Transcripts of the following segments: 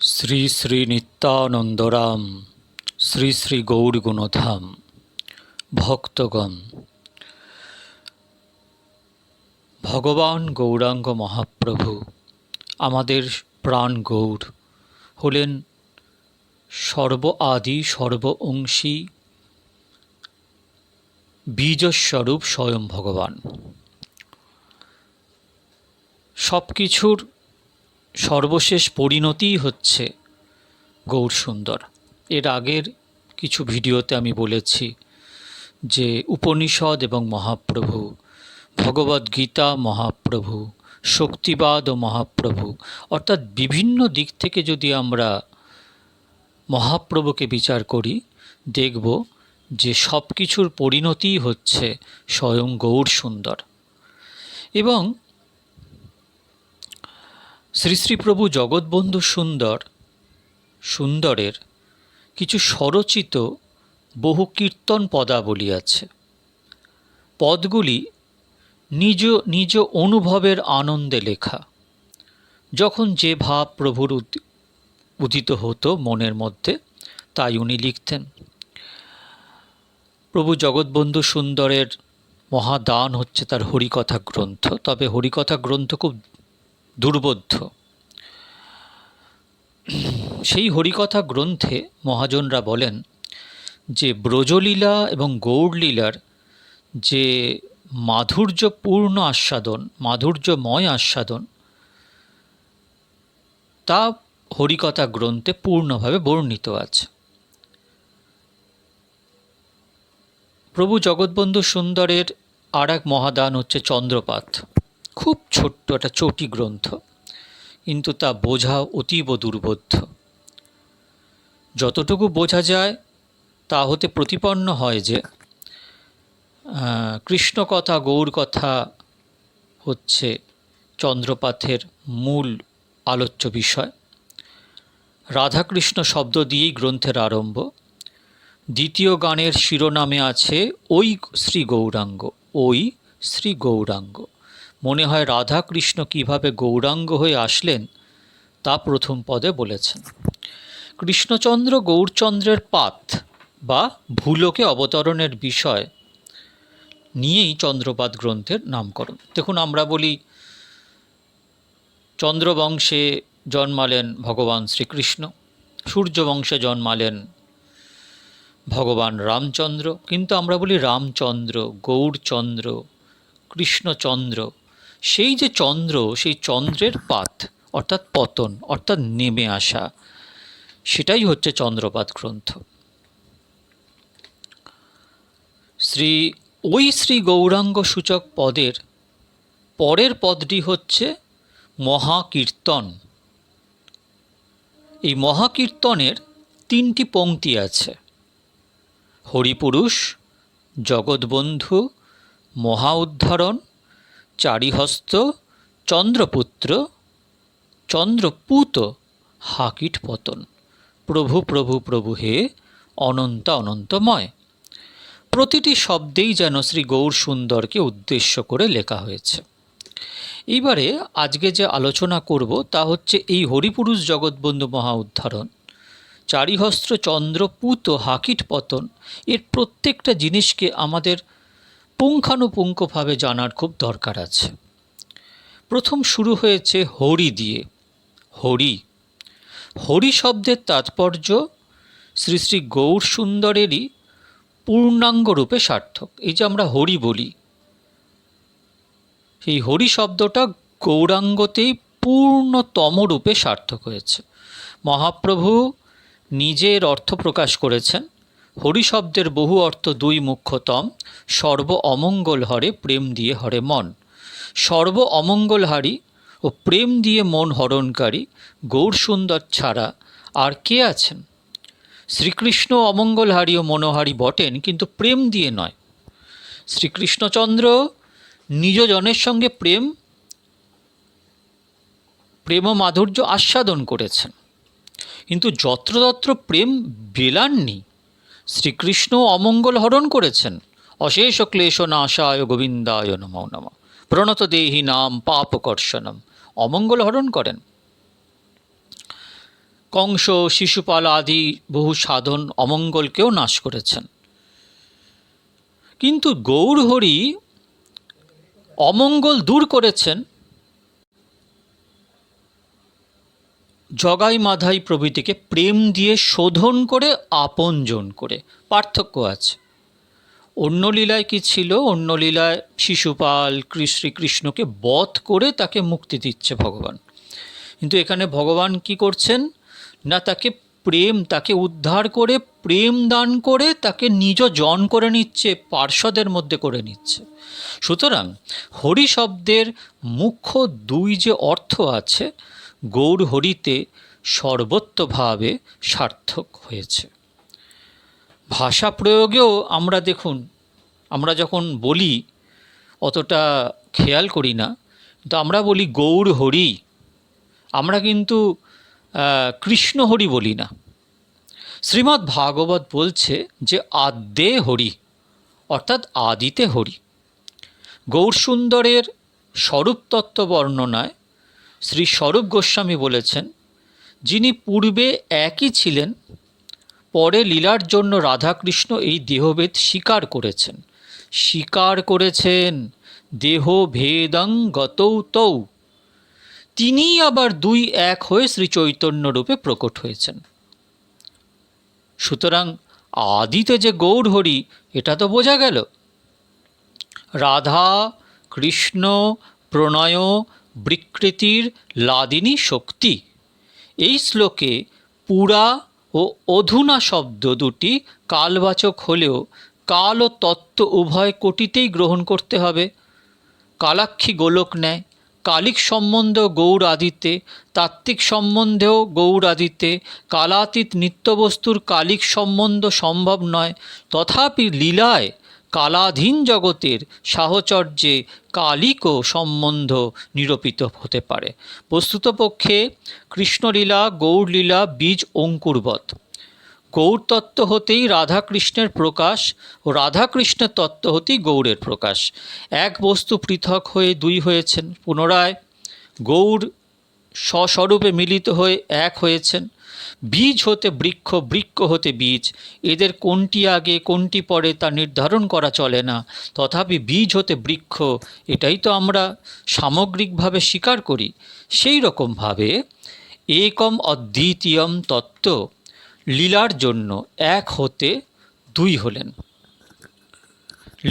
শ্রী শ্রী নিত্যানন্দরাম শ্রী শ্রী গৌরগুণধাম ভক্তগণ, ভগবান গৌরাঙ্গ মহাপ্রভু আমাদের প্রাণ গৌর হলেন সর্ব আদি সর্ব অংশী বীজস্বরূপ স্বয়ং ভগবান। সব কিছুর সর্বশেষ পরিণতিই হচ্ছে গৌর সুন্দর। এর আগের কিছু ভিডিওতে আমি বলেছি যে উপনিষদ এবং মহাপ্রভু, ভগবদ্গীতা মহাপ্রভু, শক্তিবাদ ও মহাপ্রভু, অর্থাৎ বিভিন্ন দিক থেকে যদি আমরা মহাপ্রভুকে বিচার করি, দেখব যে সব কিছুর পরিণতিই হচ্ছে স্বয়ং গৌর সুন্দর। এবং শ্রী শ্রী প্রভু জগৎবন্ধু সুন্দরের কিছু স্বরচিত বহু কীর্তন পদাবলী আছে। পদগুলি নিজ নিজ অনুভবের আনন্দে লেখা। যখন যে ভাব প্রভুর উদিত হতো মনের মধ্যে, তাই উনি লিখতেন। প্রভু জগৎবন্ধু সুন্দরের মহাদান হচ্ছে তার হরিকথা গ্রন্থ। তবে হরিকথা গ্রন্থ খুব দুর্বোধ্য। সেই হরিকথা গ্রন্থে মহাজনরা বলেন যে ব্রজলীলা এবং গৌড়লীলার যে মাধুর্যপূর্ণ আস্বাদন, মাধুর্যময় আস্বাদন, তা হরিকথা গ্রন্থে পূর্ণভাবে বর্ণিত আছে। প্রভু জগৎবন্ধু সুন্দরের আর এক মহাদান হচ্ছে চন্দ্রপাত। খুব ছোট্ট একটা চটি গ্রন্থ, কিন্তু তা বোঝা অতীব দুর্বোধ্য। যতটুকু বোঝা যায় তা হতে প্রতিপন্ন হয় যে কৃষ্ণ কথা, গৌর কথা হচ্ছে চন্দ্রপাথের মূল আলোচ্য বিষয়। রাধাকৃষ্ণ শব্দ দিয়েই গ্রন্থের আরম্ভ। দ্বিতীয় গানের শিরোনামে আছে ওই শ্রী গৌরাঙ্গ, ওই শ্রী গৌরাঙ্গ। মনে হয় রাধাকৃষ্ণ কিভাবে গৌরাঙ্গ হয়ে আসলেন তা প্রথম পদে বলেছেন। কৃষ্ণচন্দ্র গৌরচন্দ্রের পাত বা ভূলোকে অবতরণের বিষয় নিয়েই চন্দ্রপাত গ্রন্থের নামকরণ। দেখুন, আমরা বলি চন্দ্রবংশে জন্মালেন ভগবান শ্রীকৃষ্ণ, সূর্যবংশে জন্মালেন ভগবান রামচন্দ্র, কিন্তু আমরা বলি রামচন্দ্র, গৌরচন্দ্র, কৃষ্ণচন্দ্র। সেই যে চন্দ্র, সেই চন্দ্রের পাত অর্থাৎ পতন, অর্থাৎ নেমে আসা, সেটাই হচ্ছে চন্দ্রপাত গ্রন্থ। ওই শ্রী গৌরাঙ্গ সূচক পদের পরের পদটি হচ্ছে মহাকীর্তন। এই মহাকীর্তনের 3টি পংক্তি আছে: হরিপুরুষ, জগৎবন্ধু, মহা উদ্ধরণ, চারিহস্ত, চন্দ্রপুত্র, চন্দ্রপুত, হাকিট পতন। প্রভু প্রভু প্রভু হে অনন্ত অনন্তময়। প্রতিটি শব্দেই যেন শ্রী গৌর সুন্দরকে উদ্দেশ্য করে লেখা হয়েছে। এইবারে আজকে যে আলোচনা করব তা হচ্ছে এই হরিপুরুষ, জগৎবন্ধু, মহা উদ্ধরণ, চারিহস্ত্র, চন্দ্রপুত, হাকিট পতন, এর প্রত্যেকটা জিনিসকে আমাদের পুঙ্খানুপুঙ্খভাবে জানার খুব দরকার আছে। প্রথম শুরু হয়েছে হরি দিয়ে। হরি, হরি শব্দের তাৎপর্য শ্রী শ্রী গৌর সুন্দরেরই পূর্ণাঙ্গ রূপে সার্থক। এই যে আমরা হরি বলি, সেই হরি শব্দটা গৌরাঙ্গতেই পূর্ণতম রূপে সার্থক হয়েছে। মহাপ্রভু নিজের অর্থ প্রকাশ করেছেন। হরি শব্দের বহু অর্থ দুই মুখ্যতম: সর্ব অমঙ্গল হরে, প্রেম দিয়ে হরে মন। সর্ব অমঙ্গলহারী ও প্রেম দিয়ে মন হরণকারী গৌর সুন্দর ছাড়া আর কে আছেন? শ্রীকৃষ্ণ অমঙ্গলহারী ও মনোহারী বটেন, কিন্তু প্রেম দিয়ে নয়। শ্রীকৃষ্ণচন্দ্র নিজ জনের সঙ্গে প্রেম ও মাধুর্য আস্বাদন করেছেন, কিন্তু যত্রতত্র প্রেম বেলাননি। শ্রীকৃষ্ণ অমঙ্গল হরণ করেছেন। অশেষ ক্লেশ নাশায় গোবিন্দায় নমো নমঃ, প্রণত দেহি নাম পাপকর্ষণম। অমঙ্গল হরণ করেন। কংস, শিশুপাল আদি বহু সাধন অমঙ্গলকেও নাশ করেছেন। কিন্তু গৌরহরি অমঙ্গল দূর করেছেন জগাই মাধাই প্রভৃতিকে প্রেম দিয়ে শোধন করে আপনজন করে। পার্থক্য আছে। অন্য লীলায় কি ছিল? অন্য লীলায় শিশুপাল শ্রীকৃষ্ণকে বধ করে তাকে মুক্তি দিচ্ছে ভগবান, কিন্তু এখানে ভগবান কি করছেন না, তাকে উদ্ধার করে প্রেম দান করে তাকে নিজ জন করে নিচ্ছে, পার্শ্বদের মধ্যে করে নিচ্ছে। সুতরাং হরি শব্দের মুখ্য দুই যে অর্থ আছে, গৌর হরিতে সর্বত্রভাবে সার্থক হয়েছে। ভাষা প্রয়োগেও আমরা দেখুন, আমরা যখন বলি অতটা খেয়াল করি না, কিন্তু আমরা বলি গৌর হরি, আমরা কিন্তু কৃষ্ণ হরি বলি না। শ্রীমদ্ ভাগবত বলছে যে আদ্যে হরি, অর্থাৎ আদিতে হরি। গৌরসুন্দরের স্বরূপ তত্ত্ব বর্ণনায় শ্রী স্বরূপ গোস্বামী বলেছেন, যিনি পূর্বে একই ছিলেন, পরে লীলার জন্য রাধাকৃষ্ণ এই দেহভেদ স্বীকার করেছেন দেহ ভেদং গতৌ তৌ, তিনিই আবার দুই এক হয়ে শ্রী চৈতন্য রূপে প্রকট হয়েছেন। সুতরাং আদিতে যে গৌর হরি, এটা তো বোঝা গেল। রাধা কৃষ্ণ প্রণয় বিকৃতির লাদিনী শক্তি, এই শ্লোকে পুরা ও অধুনা শব্দ দুটি কালবাচক হলেও কাল ও তত্ত্ব উভয় কোটিতেই গ্রহণ করতে হবে। কালাক্ষী গোলক নেয়, কালিক সম্বন্ধ গৌর আদিতে, তাত্ত্বিক সম্বন্ধেও গৌর আদিতে, কালাতীত নিত্যবস্তুর কালিক সম্বন্ধ সম্ভব নয়, তথাপি লীলায় কালাধীন জগতের সাহচর্যে কালিকও সম্বন্ধ নিরূপিত হতে পারে। বস্তুতপক্ষে কৃষ্ণলীলা গৌরলীলা বীজ অঙ্কুরবৎ। গৌরতত্ত্ব হতেই রাধাকৃষ্ণের প্রকাশ ও রাধাকৃষ্ণের তত্ত্ব হতেই গৌরের প্রকাশ। এক বস্তু পৃথক হয়ে দুই হয়েছেন, পুনরায় গৌর স্বস্বরূপে মিলিত হয়ে এক হয়েছেন। বীজ হতে বৃক্ষ, বৃক্ষ হতে বীজ, এদের কোনটি আগে কোনটি পরে তা নির্ধারণ করা চলে না, তথাপি বীজ হতে বৃক্ষ, এটাই তো আমরা সামগ্রিকভাবে স্বীকার করি। সেই রকমভাবে একম অদ্বিতীয়ম তত্ত্ব লীলার জন্য এক হতে দুই হলেন।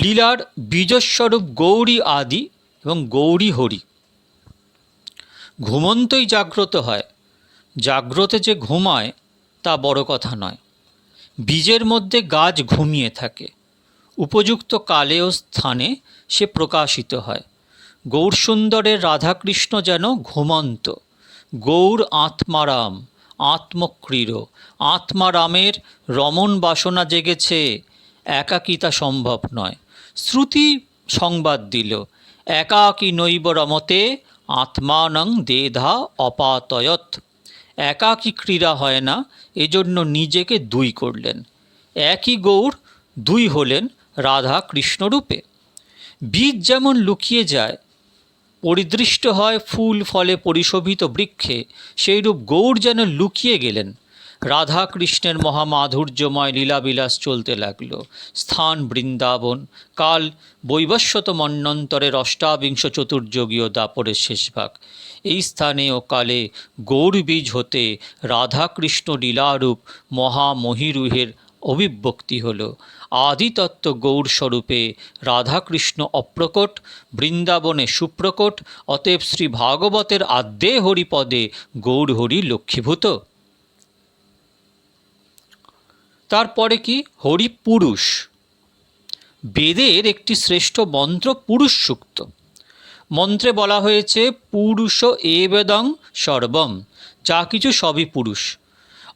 লীলার বীজস্বরূপ গৌরী আদি এবং গৌরী হরি। ঘুমন্তই জাগ্রত হয়, জাগ্রতে যে ঘুমায় তা বড় কথা নয়। বীজের মধ্যে গাছ ঘুমিয়ে থাকে, উপযুক্ত কালে ও স্থানে সে প্রকাশিত হয়। গৌরসুন্দরের রাধাকৃষ্ণ যেন ঘুমন্ত। গৌর আত্মারাম, আত্মক্রীড়, আত্মারামের রমণ বাসনা জেগেছে, একাকিতা সম্ভব নয়। শ্রুতি সংবাদ দিল, একাকী নৈব রমতে আত্মানং দেধা অপাতয়ত। একাকী ক্রীড়া হয় না, এজন্য নিজেকে দুই করলেন। একই গৌর দুই হলেন রাধা কৃষ্ণরূপে। বীজ যেমন লুকিয়ে যায়, পরিদৃষ্ট হয় ফুল ফলে পরিশোভিত বৃক্ষে, সেইরূপ গৌর যেন লুকিয়ে গেলেন। রাধা কৃষ্ণের মহামাধুর্যময় লীলাবিলাস চলতে লাগল। স্থান বৃন্দাবন, কাল বৈবস্বত মন্বন্তরের অষ্টাবিংশ চতুর্যুগীয় দাপরের শেষ ভাগ। এই স্থানে ও কালে গৌরবীজ হতে রাধাকৃষ্ণ লীলারূপ মহামহিরুহের অভিব্যক্তি হল। আদিতত্ত্ব গৌরস্বরূপে রাধাকৃষ্ণ অপ্রকট, বৃন্দাবনে সুপ্রকট। অতএব শ্রী ভাগবতের আদ্যে হরিপদে গৌর হরি লক্ষ্মীভূত। তারপরে কি? হরি পুরুষ। বেদের একটি শ্রেষ্ঠ মন্ত্র পুরুষ সূক্ত। মন্ত্রে বলা হয়েছে পুরুষ এবেদং সর্বম, যা কিছু সবই পুরুষ।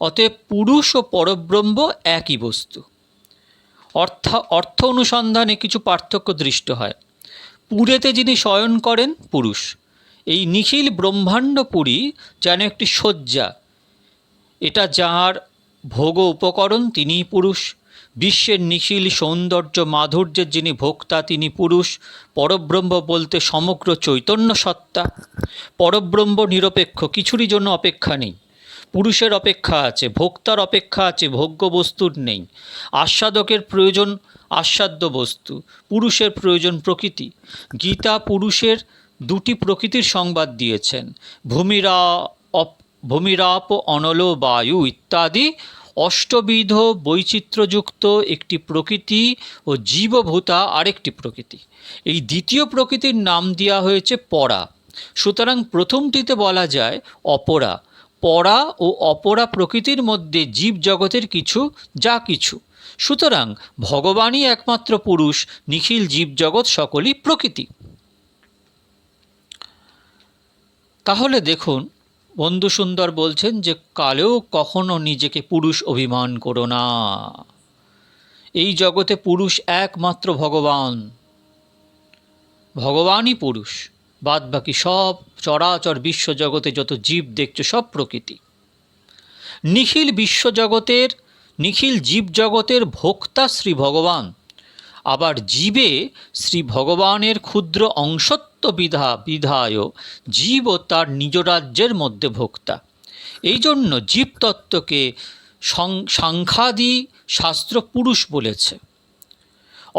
অতএব পুরুষ ও পরব্রহ্ম একই বস্তু। অর্থ অনুসন্ধানে কিছু পার্থক্য দৃষ্ট হয়। পুরেতে যিনি শয়ন করেন পুরুষ। এই নিখিল ব্রহ্মাণ্ডপুরী যেন একটি শয্যা, এটা যাহার ভোগ উপকরণ তিনিই পুরুষ। বিশ্বের নিখিল সৌন্দর্য মাধুর্যের যিনি ভোক্তা তিনি পুরুষ। পরব্রহ্ম বলতে সমগ্র চৈতন্য সত্তা। পরব্রহ্ম নিরপেক্ষ, কিছুরই জন্য অপেক্ষা নেই। পুরুষের অপেক্ষা আছে, ভোক্তার অপেক্ষা আছে, ভোগ্য বস্তুর নেই। আস্বাদকের প্রয়োজন আস্বাদ্য বস্তু, পুরুষের প্রয়োজন প্রকৃতি। গীতা পুরুষের দুটি প্রকৃতির সংবাদ দিয়েছেন, ভূমিরাপ অনল বায়ু ইত্যাদি অষ্টবিধ বৈচিত্র্যযুক্ত একটি প্রকৃতি ও জীবভূতা আরেকটি প্রকৃতি। এই দ্বিতীয় প্রকৃতির নাম দেওয়া হয়েছে পরা। সুতরাং প্রথমটিতে বলা যায় অপরা। পরা ও অপরা প্রকৃতির মধ্যে জীব জগতের কিছু যা কিছু। সুতরাং ভগবানই একমাত্র পুরুষ, নিখিল জীবজগৎ সকলই প্রকৃতি। তাহলে দেখুন, বন্ধু সুন্দর বলছেন যে কালেও কখনো নিজেকে পুরুষ অভিমান করো না। এই জগতে পুরুষ একমাত্র ভগবান, ভগবানই পুরুষ, বাদ বাকি সব চরাচর বিশ্বজগতে যত জীব দেখছো সব প্রকৃতি। নিখিল বিশ্বজগতের, নিখিল জীবজগতের ভোক্তা শ্রী ভগবান। আবার জীবে শ্রী ভগবানের ক্ষুদ্র অংশত্ব বিধায় জীব ও তার নিজ রাজ্যের মধ্যে ভোক্তা। এই জন্য জীবতত্ত্বকে সাংখ্যাদি শাস্ত্র পুরুষ বলেছে।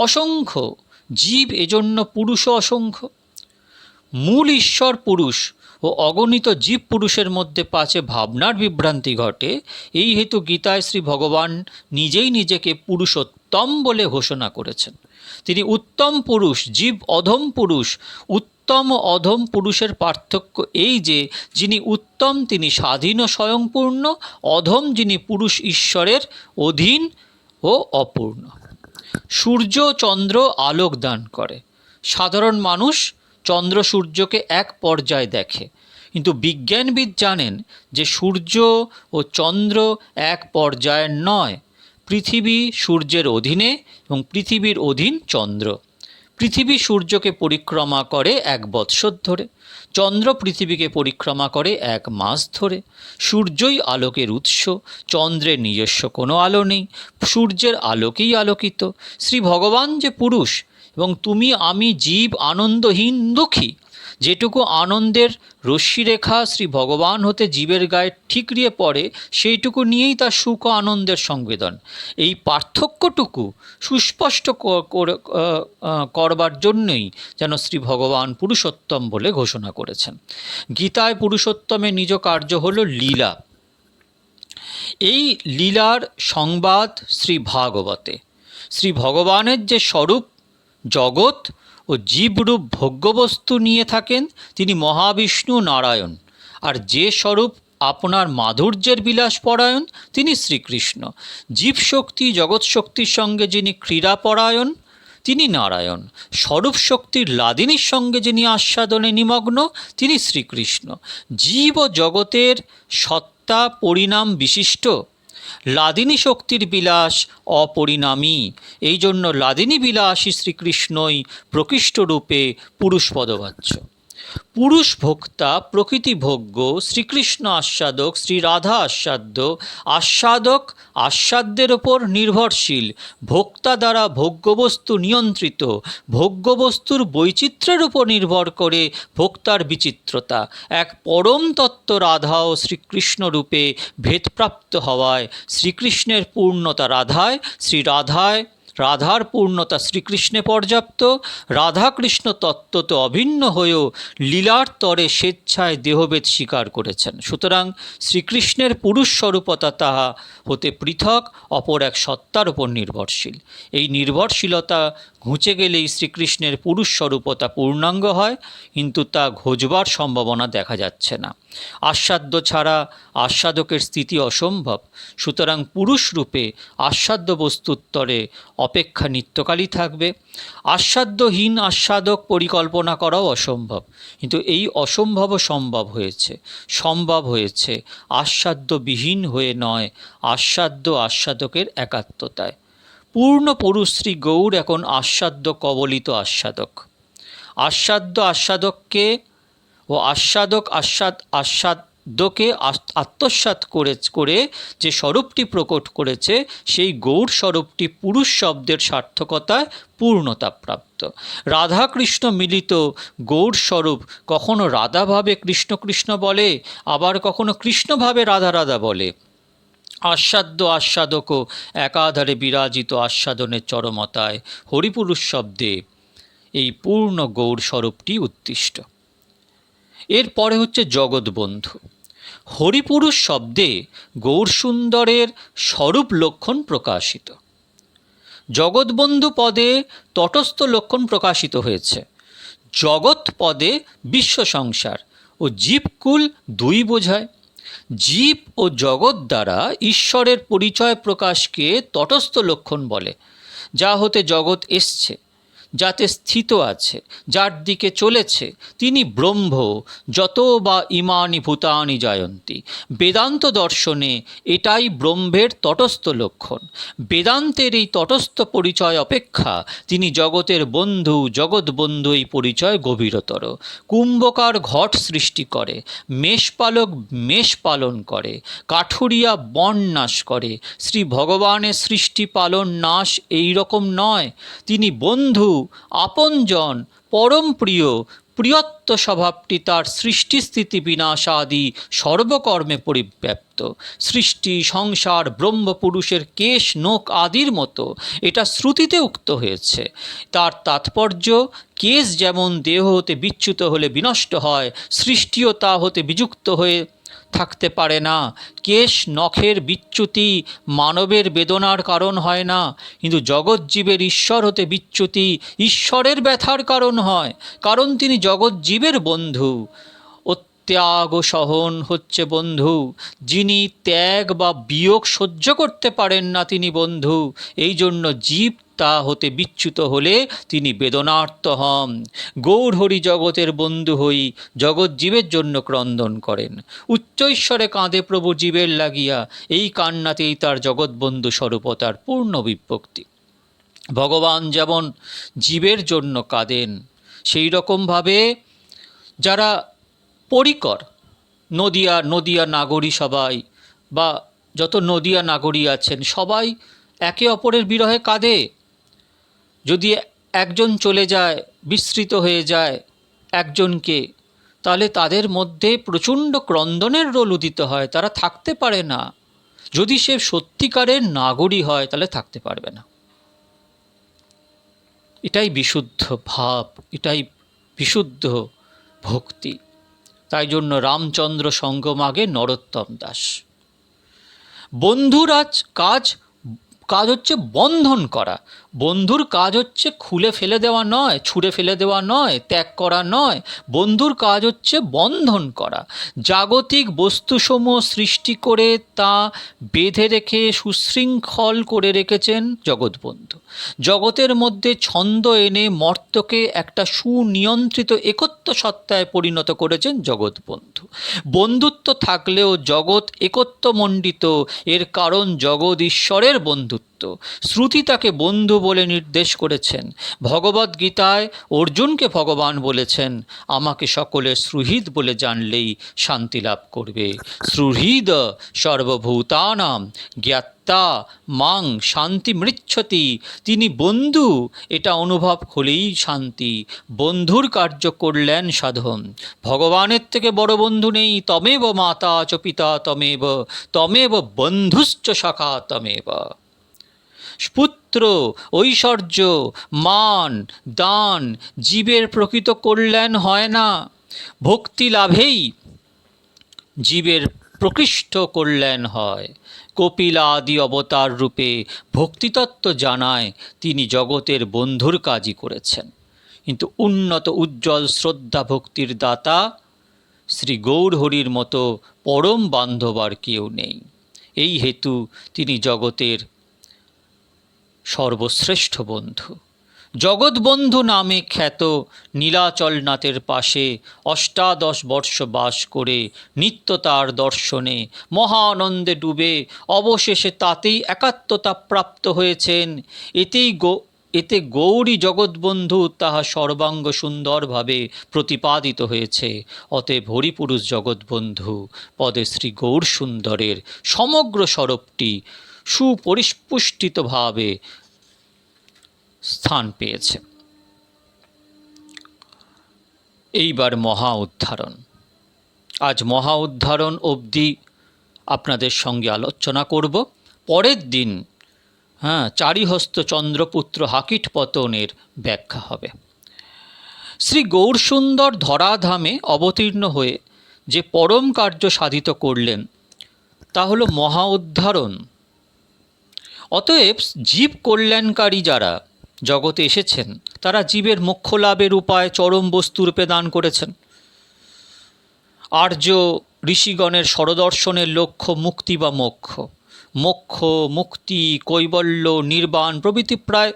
অসংখ্য জীব, এজন্য পুরুষও অসংখ্য। মূল ঈশ্বর পুরুষ ও অগণিত জীব পুরুষের মধ্যে পাছে ভাবনার বিভ্রান্তি ঘটে। এই হেতু গীতায় শ্রী ভগবান নিজেই নিজেকে পুরুষোত্তম বলে ঘোষণা করেছেন। তিনি উত্তম পুরুষ, জীব অধম পুরুষ। উত্তম ও অধম পুরুষের পার্থক্য এই যে যিনি উত্তম তিনি স্বাধীন ও স্বয়ংপূর্ণ, অধম যিনি পুরুষ ঈশ্বরের অধীন ও অপূর্ণ। সূর্য চন্দ্র আলোক দান করে। সাধারণ মানুষ চন্দ্র সূর্যকে এক পর্যায়ে দেখে, কিন্তু বিজ্ঞানবিদ জানেন যে সূর্য ও চন্দ্র এক পর্যায়ের নয়। পৃথিবী সূর্যের অধীনে এবং পৃথিবীর অধীন চন্দ্র। পৃথিবী সূর্যকে পরিক্রমা করে 1 বৎসর ধরে, চন্দ্র পৃথিবীকে পরিক্রমা করে 1 মাস ধরে। সূর্যই আলোকের উৎস, চন্দ্রের নিজস্ব কোনো আলো নেই, সূর্যের আলোকেই আলোকিত। শ্রী ভগবান যে পুরুষ এবং তুমি আমি জীব আনন্দহীন দুঃখী। যেটুকু আনন্দের রশ্মিরেখা শ্রী ভগবান হতে জীবের গায়ে ঠিকরিয়ে পড়ে, সেইটুকু নিয়েই তার সুখ ও আনন্দের সংবেদন। এই পার্থক্যটুকু সুস্পষ্ট করবার জন্যই যেন শ্রী ভগবান পুরুষোত্তম বলে ঘোষণা করেছেন। গীতায় পুরুষোত্তমের নিজ কার্য হল লীলা। এই লীলার সংবাদ শ্রী ভাগবতে। শ্রী ভগবানের যে স্বরূপ জগৎ ও জীবরূপ ভোগ্যবস্তু নিয়ে থাকেন তিনি মহাবিষ্ণু নারায়ণ, আর যে স্বরূপ আপনার মাধুর্যের বিলাস পরায়ণ তিনি শ্রীকৃষ্ণ। জীবশক্তি জগৎ শক্তির সঙ্গে যিনি ক্রীড়াপরায়ণ তিনি নারায়ণ। স্বরূপ শক্তির লাদিনীর সঙ্গে যিনি আস্বাদনে নিমগ্ন তিনি শ্রীকৃষ্ণ। জীব ও জগতের সত্তা পরিণাম বিশিষ্ট, লাদিনী শক্তির বিলাস অপরিণামী। এই জন্য লাদিনী বিলাসী শ্রীকৃষ্ণই প্রকৃষ্টরূপে পুরুষ পদবাচ্য। পুরুষ ভোক্তা, প্রকৃতি ভোগ্য, শ্রীকৃষ্ণ আস্বাদক, শ্রী রাধা আস্বাদ্য। আস্বাদক আস্বাদ্যের ওপর নির্ভরশীল, ভোক্তা দ্বারা ভোগ্যবস্তু নিয়ন্ত্রিত। ভোগ্যবস্তুর বৈচিত্র্যের উপর নির্ভর করে ভোক্তার বিচিত্রতা। এক পরম তত্ত্ব রাধা ও শ্রীকৃষ্ণ রূপে ভেদপ্রাপ্ত হওয়ায় শ্রীকৃষ্ণের পূর্ণতা রাধায়, রাধার পূর্ণতা শ্রীকৃষ্ণে পর্যাপ্ত। রাধাকৃষ্ণ তত্ত্ব তো অভিন্ন হয়েও লীলার তরে স্বেচ্ছায় দেহভেদ স্বীকার করেছেন। সুতরাং শ্রীকৃষ্ণের পুরুষ স্বরূপতা তাহা হতে পৃথক, অপর এক সত্তার উপর নির্ভরশীল। এই নির্ভরশীলতা ঘুচে গেলেই শ্রীকৃষ্ণের পুরুষ স্বরূপতা পূর্ণাঙ্গ হয়, কিন্তু তা ঘোচবার সম্ভাবনা দেখা যাচ্ছে না। আস্বাদ্য ছাড়া আস্বাদকের স্থিতি অসম্ভব। সুতরাং পুরুষ রূপে আস্বাদ্য বস্তুত্তরে অপেক্ষা নিত্যকালই থাকবে। আস্বাদ্যহীন আস্বাদক পরিকল্পনা করাও অসম্ভব, কিন্তু এই অসম্ভবও সম্ভব হয়েছে আস্বাদ্যবিহীন হয়ে নয়, আস্বাদ্য আস্বাদকের একাত্মতায়। পূর্ণ পুরুষ শ্রী গৌর এখন আস্বাদ্য কবলিত আস্বাদক। আস্বাদ্য আস্বাদককে ও আস্বাদক শব্দকে আত্মসাৎ করে যে স্বরূপটি প্রকট করেছে, সেই গৌর স্বরূপটি পুরুষ শব্দের সার্থকতায় পূর্ণতা প্রাপ্ত। রাধা কৃষ্ণ মিলিত গৌর স্বরূপ কখনো রাধাভাবে কৃষ্ণ কৃষ্ণ বলে, আবার কখনো কৃষ্ণভাবে রাধা রাধা বলে। আস্বাদ্য আস্বাদকও একাধারে বিরাজিত আস্বাদনের চরমতায় হরিপুরুষ শব্দে এই পূর্ণ গৌর স্বরূপটি উদ্দিষ্ট। এরপরে হচ্ছে জগৎবন্ধু। হরিপুরুষ শব্দে গৌরসুন্দরের স্বরূপ লক্ষণ প্রকাশিত। জগৎবন্ধু পদে তটস্থ লক্ষণ প্রকাশিত হয়েছে। জগৎ পদে বিশ্ব সংসার ও জীবকুল দুই বোঝায়। জীব ও জগৎ দ্বারা ঈশ্বরের পরিচয় প্রকাশকে তটস্থ লক্ষণ বলে। যা হতে জগৎ এসছে, যাতে স্থিত আছে, যার দিকে চলেছে, তিনি ব্রহ্ম। যত বা ইমানি ভূতানি জায়ন্তি। বেদান্ত দর্শনে এটাই ব্রহ্মের তটস্থ লক্ষণ। বেদান্তের এই তটস্থ পরিচয় অপেক্ষা তিনি জগতের বন্ধু, জগৎ বন্ধু এই পরিচয় গভীরতর। কুম্ভকার ঘট সৃষ্টি করে, মেষপালক মেষ পালন করে, কাঠুরিয়া বন নাশ করে। শ্রী ভগবানের সৃষ্টি পালন নাশ এই রকম নয়। তিনি বন্ধু, আপনজন, পরম প্রিয়। প্রিয়ত্ব স্বভাবটি তার সৃষ্টি স্থিতি বিনাশ আদি সর্বকর্মে পরিব্যাপ্ত। সৃষ্টি, সংসার, ব্রহ্মপুরুষের কেশ নোক আদির মতো এটা শ্রুতিতে উক্ত হয়েছে। তার তাৎপর্য, কেশ যেমন দেহ হতে বিচ্যুত হলে বিনষ্ট হয়, সৃষ্টিও তা হতে বিযুক্ত হয়ে থাকতে পারে না। কেশ নখের বিচ্যুতি মানবের বেদনার কারণ হয় না, কিন্তু জগৎজীবের ঈশ্বর হতে বিচ্যুতি ঈশ্বরের ব্যথার কারণ হয়, কারণ তিনি জগৎজীবের বন্ধু। ত্যাগ ও সহন হচ্ছে বন্ধু। যিনি ত্যাগ বা বিয়োগ সহ্য করতে পারেন না, তিনি বন্ধু। এই জন্য জীব তা হতে বিচ্যুত হলে তিনি বেদনার্ত হন। গৌর হরি জগতের বন্ধু হই, জগৎ জীবের জন্য ক্রন্দন করেন। উচ্চৈশ্বরে কাঁদে প্রভু জীবের লাগিয়া, এই কান্নাতেই তার জগৎবন্ধু স্বরূপতার পূর্ণ বিভক্তি। ভগবান যেমন জীবের জন্য কাঁদেন, সেই রকমভাবে যারা পরিকর, নদিয়া নাগরী সবাই, বা যত নদিয়া নাগরী আছেন সবাই একে অপরের বিরহে কাঁদে। যদি একজন চলে যায়, বিস্মৃত হয়ে যায় একজনকে, তাহলে তাদের মধ্যে প্রচণ্ড ক্রন্দনের রোল উদিত হয়, তারা থাকতে পারে না। যদি সে সত্যিকারের নাগরী হয় তাহলে থাকতে পারবে না। এটাই বিশুদ্ধ ভাব, এটাই বিশুদ্ধ ভক্তি। তাই জন্য রামচন্দ্র সঙ্গমাগে নরোত্তম দাস। বন্ধুর কাজ হচ্ছে বন্ধন করা। বন্ধুর কাজ হচ্ছে খুলে ফেলে দেওয়া নয়, ছুঁড়ে ফেলে দেওয়া নয়, ত্যাগ করা নয়। বন্ধুর কাজ হচ্ছে বন্ধন করা। জাগতিক বস্তুসমূহ সৃষ্টি করে তা বেঁধে রেখে সুশৃঙ্খল করে রেখেছেন জগৎবন্ধু। জগতের মধ্যে ছন্দ এনে মর্তকে একটা সুনিয়ন্ত্রিত একত্ব সত্তায় পরিণত করেছেন জগৎবন্ধু। বন্ধুত্ব থাকলেও জগৎ একত্বমণ্ডিত, এর কারণ জগৎ ঈশ্বরের বন্ধুত্ব। শ্রুতি তাকে বন্ধু বলে নির্দেশ করেছেন। ভগবদ্গীতায় অর্জুনকে ভগবান বলেছেন, আমাকে সকলে সুহৃদ বলে জানলেই শান্তি লাভ করবে। সুহৃদ সর্বভূতানাম জ্ঞাত্বা মাং শান্তি মৃচ্ছতি। তিনি বন্ধু, এটা অনুভব হলেই শান্তি। বন্ধুর কার্য করলেন সাধন। ভগবানের থেকে বড় বন্ধু নেই। তমেব মাতা চ পিতা তমেব, তমেব বন্ধুশ্চ সখা তমেব। পুত্র, ঐশ্বর্য, মান, দান জীবের প্রকৃত কল্যাণ হয় না। ভক্তি লাভেই জীবের প্রকৃষ্ট কল্যাণ হয়। কপিলা আদি অবতার রূপে ভক্তিতত্ত্ব জানায় তিনি জগতের বন্ধুর কাজই করেছেন। কিন্তু উন্নত উজ্জ্বল শ্রদ্ধা ভক্তির দাতা শ্রী গৌর হরির মতো পরম বান্ধব আর কেউ নেই। এই হেতু তিনি জগতের সর্বশ্রেষ্ঠ বন্ধু। জগৎবন্ধু নামে খ্যাত নীলাচলনাথের পাশে ৮৮ বর্ষ বাস করে নিত্য তার দর্শনে মহা আনন্দে ডুবে অবশেষে তাতেই একাত্মতা প্রাপ্ত হয়েছেন। এতেই এতে গৌরী জগৎবন্ধু তাহা সর্বাঙ্গ সুন্দরভাবে প্রতিপাদিত হয়েছে। অতএব হরিপুরুষ জগৎবন্ধু পদে শ্রী গৌর সুন্দরের সমগ্র স্বরূপটি সুপরিস্পুষ্টিতভাবে স্থান পেয়েছে। এইবার মহা উদ্ধারণ। আজ মহা উদ্ধারণ অবধি আপনাদের সঙ্গে আলোচনা করব। পরের দিন চারিহস্ত চন্দ্রপুত্র হাকিট পতনের ব্যাখ্যা হবে। শ্রী গৌরসুন্দর ধরাধামে অবতীর্ণ হয়ে যে পরম কার্য সাধিত করলেন তা হল মহা উদ্ধারণ। অতএব জীব কল্যাণকারী যারা জগতে এসেছেন তারা জীবের মোক্ষ লাভের উপায় চরম বস্তুরূপে দান করেছেন। আর্য ঋষিগণের স্বরদর্শনের লক্ষ্য মুক্তি বা মোক্ষ। মোক্ষ, মুক্তি, কৈবল্য, নির্বাণ প্রভৃতি প্রায়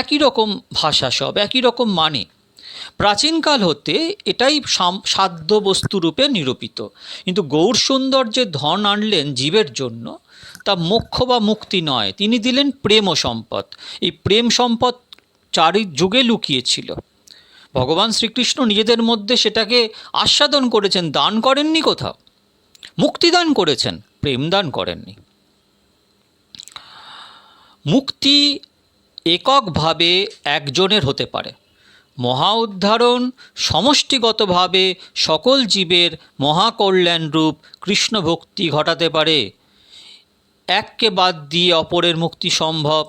একই রকম ভাষা, সব একই রকম মানে। প্রাচীনকাল হতে এটাই সাধ্য বস্তুরূপে নিরূপিত। কিন্তু গৌরসুন্দর যে ধন আনলেন জীবের জন্য তা মোক্ষ বা মুক্তি নয়, তিনি দিলেন প্রেম ও সম্পদ। এই প্রেম সম্পদ চারি যুগে লুকিয়েছিল। ভগবান শ্রীকৃষ্ণ নিজেদের মধ্যে সেটাকে আস্বাদন করেছেন, দান করেননি কোথাও। মুক্তি দান করেছেন, প্রেম দান করেননি। মুক্তি এককভাবে একজনের হতে পারে, মহা উদ্ধারণ সমষ্টিগতভাবে সকল জীবের মহাকল্যাণ রূপ কৃষ্ণ ভক্তি ঘটাতে পারে। এককে বাদ দিয়ে অপরের মুক্তি সম্ভব,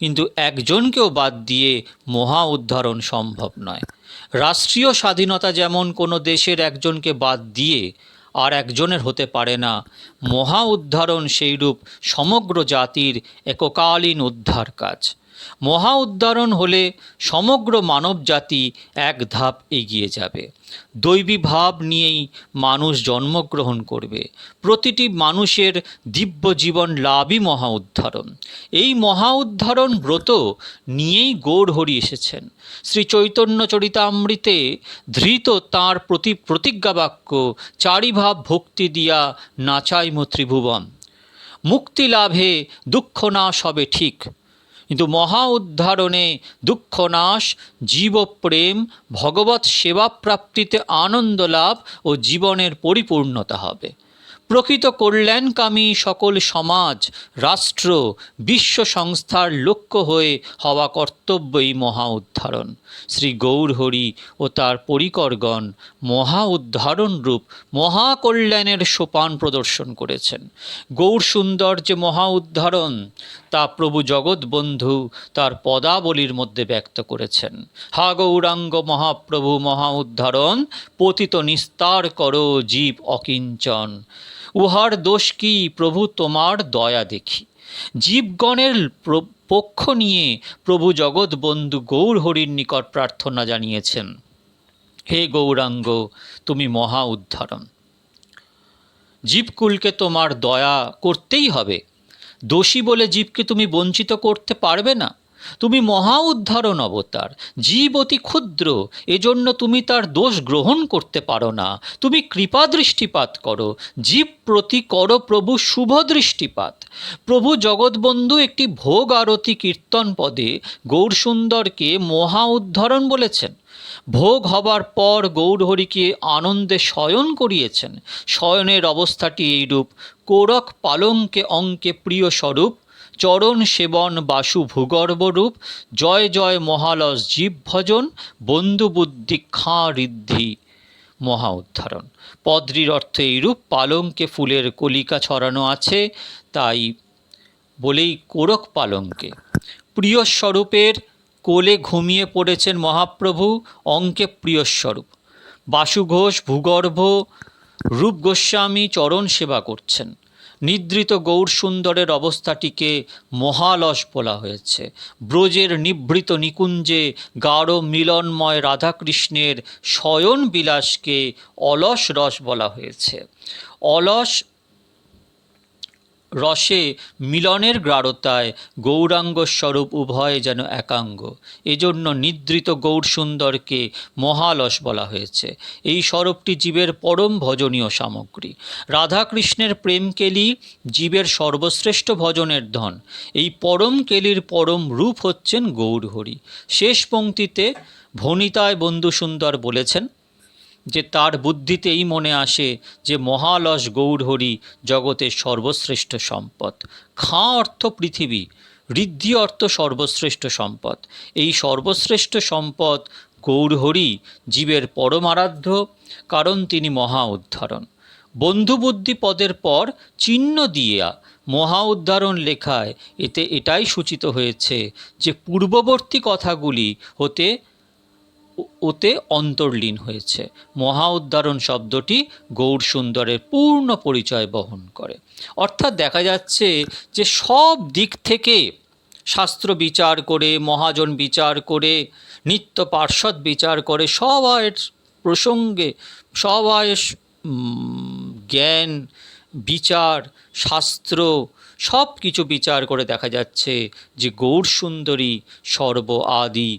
কিন্তু একজনকেও বাদ দিয়ে মহা উদ্ধারণ সম্ভব নয়। রাষ্ট্রীয় স্বাধীনতা যেমন কোনো দেশের একজনকে বাদ দিয়ে আর একজনের হতে পারে না, মহা উদ্ধারণ সেইরূপ সমগ্র জাতির এককালীন উদ্ধার কাজ। মহা উদ্ধারণ হলে সমগ্র মানব জাতি এক ধাপ এগিয়ে যাবে। দৈবী ভাব নিয়েই মানুষ জন্মগ্রহণ করবে। প্রতিটি মানুষের দিব্য জীবন লাভই মহা উদ্ধারণ। এই মহা উদ্ধারণ ব্রত নিয়েই গৌরহরি এসেছেন। শ্রী চৈতন্য চরিতামৃতে ধৃত তাঁর প্রতিজ্ঞা বাক্য, চারিভাব ভক্তি দিয়া নাচাইম ত্রিভুবন। মুক্তি লাভে দুঃখ নাশ হবে ঠিক, কিন্তু মহা উদ্ধারণে দুঃখ নাশ, জীবপ্রেম, ভগবৎ সেবা প্রাপ্তিতে আনন্দ লাভ ও জীবনের পরিপূর্ণতা হবে। প্রকৃত কল্যাণকামী সকল সমাজ, রাষ্ট্র, বিশ্ব সংস্থার লক্ষ্য হয়ে হওয়া কর্তব্য এই মহা উদ্ধারণ। শ্রী গৌরহরি ও তার পরিকরগণ মহা উদ্ধারণ রূপ মহাকল্যাণের সোপান প্রদর্শন করেছেন। গৌরসুন্দর যে মহা উদ্ধারণ তা প্রভু জগৎবন্ধু তার পদাবলীর মধ্যে ব্যক্ত করেছেন। হা গৌরাঙ্গ মহাপ্রভু মহা উদ্ধারণ, পতিত নিস্তার করো জীব অকিঞ্চন। উহার দোষ কি প্রভু তোমার দয়া দেখি। জীবগণের পক্ষ নিয়ে প্রভু জগৎবন্ধু গৌরহরির নিকট প্রার্থনা জানিয়েছেন, হে গৌরাঙ্গ, তুমি মহা উদ্ধারণ। জীবকুলকে তোমার দয়া করতেই হবে। দোষী বলে জীবকে তুমি বঞ্চিত করতে পারবে না। তুমি মহা উদ্ধারণ অবতার। জীব অতি ক্ষুদ্র, এজন্য তুমি তার দোষ গ্রহণ করতে পারো না। তুমি কৃপা দৃষ্টিপাত করো, জীব প্রতি করো প্রভু শুভ দৃষ্টিপাত। প্রভু জগৎবন্ধু একটি ভোগ আরতি কীর্তন পদে গৌরসুন্দরকে মহা উদ্ধারণ বলেছেন। ভোগ হবার পর গৌরহরিকে আনন্দে শয়ন করিয়েছেন। শয়নের অবস্থাটি এইরূপ: কোরক পালঙ্কে অঙ্কে প্রিয় স্বরূপ, চরণ সেবন বাসু ভূগর্ভরূপ, জয় জয় মহালস জীব ভজন, বন্ধু বুদ্ধি খাঁ ঋদ্ধি। মহা উদ্ধারণ পদটির অর্থ এইরূপ: পালঙ্কে ফুলের কলিকা ছড়ানো আছে, তাই বলেই কোরক পালঙ্কে। প্রিয় স্বরূপের কোলে ঘুমিয়ে পড়েছেন মহাপ্রভু, অঙ্কে প্রিয়স্বরূপ। বাসু ঘোষ ভূগর্ভ রূপ গোস্বামী চরণ সেবা করছেন। নিদ্রিত গৌরসুন্দরের অবস্থাটিকে মহালস বলা হয়েছে। ব্রজের নিভৃত নিকুঞ্জে গাঢ় মিলনময় রাধাকৃষ্ণের শয়ন বিলাসকে অলস রস বলা হয়েছে। অলস রসে মিলনের গাঢ়তায় গৌরাঙ্গ স্বরূপ উভয় যেন একাঙ্গ। এজন্য নিদ্রিত গৌরসুন্দরকে মহালস বলা হয়েছে। এই স্বরূপটি জীবের পরম ভজনীয় সামগ্রী। রাধাকৃষ্ণের প্রেম কেলি জীবের সর্বশ্রেষ্ঠ ভজনের ধন। এই পরম কেলির পরম রূপ হচ্ছেন গৌরহরি। শেষ পংক্তিতে ভণিতায় বন্ধুসুন্দর বলেছেন যে তার বুদ্ধিতে এই মনে আসে যে মহালস গৌরহরি জগতের সর্বশ্রেষ্ঠ সম্পদ। খাঁ অর্থ পৃথিবী, ঋদ্ধি অর্থ সর্বশ্রেষ্ঠ সম্পদ। এই সর্বশ্রেষ্ঠ সম্পদ গৌরহরি জীবের পরমারাধ্য, কারণ তিনি মহা উদ্ধারণ। বন্ধুবুদ্ধি পদের পর চিহ্ন দিয়া মহা উদ্ধারণ লেখায় এতে এটাই সূচিত হয়েছে যে পূর্ববর্তী কথাগুলি ওতে অন্তর্লীন হয়েছে। মহা উদ্ধারণ শব্দটি গৌরসুন্দরের পূর্ণ পরিচয় বহন করে। অর্থাৎ দেখা যাচ্ছে যে সব দিক থেকে শাস্ত্র বিচার করে, মহাজন বিচার করে, নিত্য পার্ষদ বিচার করে, সবাইয়ের প্রসঙ্গে সবাইয়ের জ্ঞান বিচার শাস্ত্র সব কিছু বিচার করে দেখা যাচ্ছে যে গৌরসুন্দরী সর্ব আদি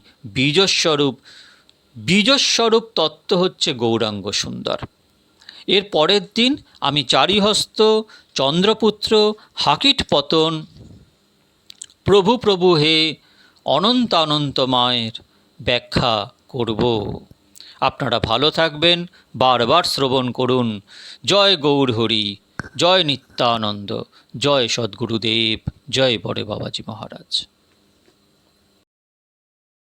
বীজস্বরূপ তত্ত্ব হচ্ছে গৌরাঙ্গ সুন্দর। এর পরের দিন আমি চারিহস্ত, চন্দ্রপুত্র, হাকিট পতন, প্রভু প্রভু হে অনন্ত মায়ের ব্যাখ্যা করব। আপনারা ভালো থাকবেন, বারবার শ্রবণ করুন। জয় গৌরহরি, জয় নিত্যানন্দ, জয় সদ্গুরুদেব, জয় বড়ে বাবাজি মহারাজ।